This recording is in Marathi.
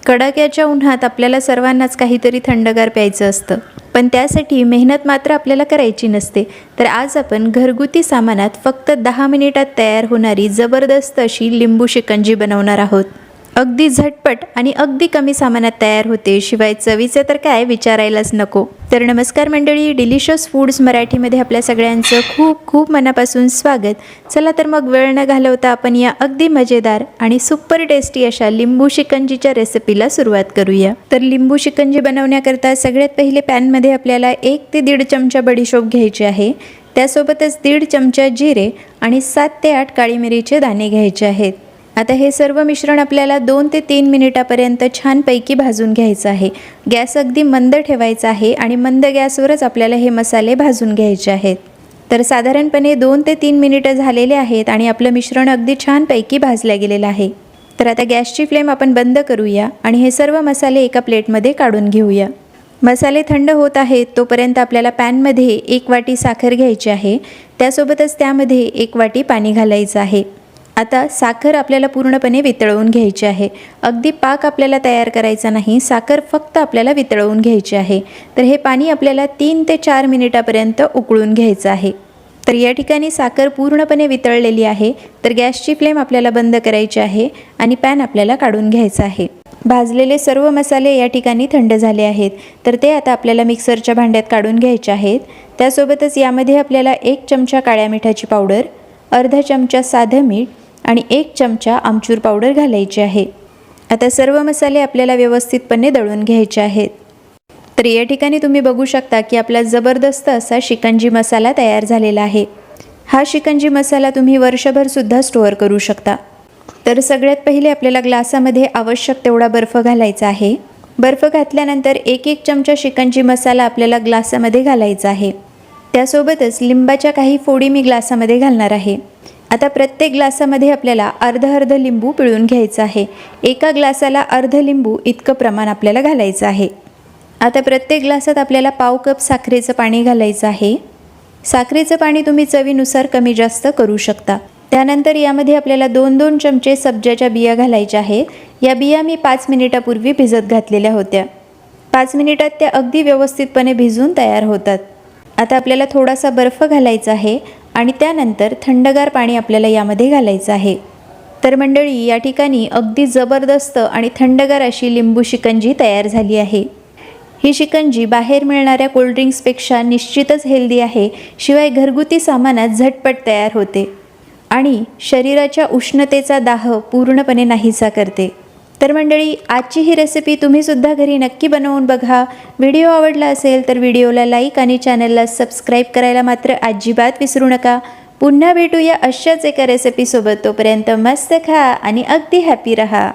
कडाक्याच्या उन्हात आपल्याला सर्वांनाच काहीतरी थंडगार प्यायचं असतं, पण त्यासाठी मेहनत मात्र आपल्याला करायची नसते. तर आज आपण घरगुती सामानात फक्त 10 मिनिटात तयार होणारी जबरदस्त अशी लिंबू शिकंजी बनवणार आहोत. अगदी झटपट आणि अगदी कमी सामानात तयार होते, शिवाय चवीचे तर काय विचारायलाच नको. तर नमस्कार मंडळी, डिलिशियस फूड्स मराठीमध्ये आपल्या सगळ्यांचं खूप खूप मनापासून स्वागत. चला तर मग वेळ न घालवता आपण या अगदी मजेदार आणि सुपर टेस्टी अशा लिंबू शिकंजीच्या रेसिपीला सुरुवात करूया. तर लिंबू शिकंजी बनवण्याकरता सगळ्यात पहिले पॅनमध्ये आपल्याला 1 ते 1.5 चमचा बडीशोप घ्यायची आहे. त्यासोबतच 1.5 चमचा जिरे आणि 7 ते 8 काळी मिरीचे दाणे घ्यायचे आहेत. आता हे सर्व मिश्रण आपल्याला 2 ते 3 मिनिटापर्यंत छानपैकी भाजून घ्यायचं आहे. गॅस अगदी मंद ठेवायचा आहे आणि मंद गॅसवरच आपल्याला हे मसाले भाजून घ्यायचे आहेत. तर साधारणपणे 2 ते 3 मिनिटं झालेले आहेत आणि आपलं मिश्रण अगदी छानपैकी भाजलं गेलेलं आहे. तर आता गॅसची फ्लेम आपण बंद करूया आणि हे सर्व मसाले एका प्लेटमध्ये काढून घेऊया. मसाले थंड होत आहेत तोपर्यंत आपल्याला पॅनमध्ये 1 वाटी साखर घ्यायची आहे. त्यासोबतच त्यामध्ये 1 वाटी पाणी घालायचं आहे. आता साखर आपल्याला पूर्णपणे वितळवून घ्यायची आहे. अगदी पाक आपल्याला तयार करायचा नाही, साखर फक्त आपल्याला वितळवून घ्यायची आहे. तर हे पाणी आपल्याला 3 ते 4 मिनिटापर्यंत उकळून घ्यायचं आहे. तर या ठिकाणी साखर पूर्णपणे वितळलेली आहे. तर गॅसची फ्लेम आपल्याला बंद करायची आहे आणि पॅन आपल्याला काढून घ्यायचं आहे. भाजलेले सर्व मसाले या ठिकाणी थंड झाले आहेत. तर ते आता आपल्याला मिक्सरच्या भांड्यात काढून घ्यायचे आहेत. त्यासोबतच यामध्ये आपल्याला 1 चमचा काळ्या मिठाची पावडर, अर्धा चमचा साधं मीठ आणि 1 चमचा आमचूर पावडर घालायची आहे. आता सर्व मसाले आपल्याला व्यवस्थितपणे दळून घ्यायचे आहेत. तर या ठिकाणी तुम्ही बघू शकता की आपला जबरदस्त असा शिकंजी मसाला तयार झालेला आहे. हा शिकंजी मसाला तुम्ही वर्षभर सुद्धा स्टोअर करू शकता. तर सगळ्यात पहिले आपल्याला ग्लासामध्ये आवश्यक तेवढा बर्फ घालायचा आहे. बर्फ घातल्यानंतर 1 चमचा शिकंजी मसाला आपल्याला ग्लासामध्ये घालायचा आहे. त्यासोबतच लिंबाच्या काही फोडी मी ग्लासामध्ये घालणार आहे. आता प्रत्येक ग्लासामध्ये आपल्याला अर्ध लिंबू पिळून घ्यायचं आहे. एका ग्लासाला अर्ध लिंबू इतकं प्रमाण आपल्याला घालायचं आहे. आता प्रत्येक ग्लासात आपल्याला पाव कप साखरेचं पाणी घालायचं आहे. साखरेचं पाणी तुम्ही चवीनुसार कमी जास्त करू शकता. त्यानंतर यामध्ये आपल्याला 2-2 चमचे सब्जाच्या बिया घालायच्या आहेत. या बिया मी 5 मिनिटापूर्वी भिजत घातलेल्या होत्या. 5 मिनिटात त्या अगदी व्यवस्थितपणे भिजून तयार होतात. आता आपल्याला थोडासा बर्फ घालायचा आहे आणि त्यानंतर थंडगार पाणी आपल्याला यामध्ये घालायचं आहे. तर मंडळी, या ठिकाणी अगदी जबरदस्त आणि थंडगार अशी लिंबू शिकंजी तयार झाली आहे. ही शिकंजी बाहेर मिळणाऱ्या कोल्ड्रिंक्सपेक्षा निश्चितच हेल्दी आहे. शिवाय घरगुती सामानात झटपट तयार होते आणि शरीराच्या उष्णतेचा दाह पूर्णपणे नाहीसा करते. तर मंडळी, आजची ही रेसिपी तुम्हीसुद्धा घरी नक्की बनवून बघा. व्हिडिओ आवडला असेल तर व्हिडिओला लाईक आणि चॅनलला सबस्क्राईब करायला मात्र अजिबात विसरू नका. पुन्हा भेटूया अशाच एका रेसिपीसोबत. तोपर्यंत मस्त खा आणि अगदी हॅपी रहा.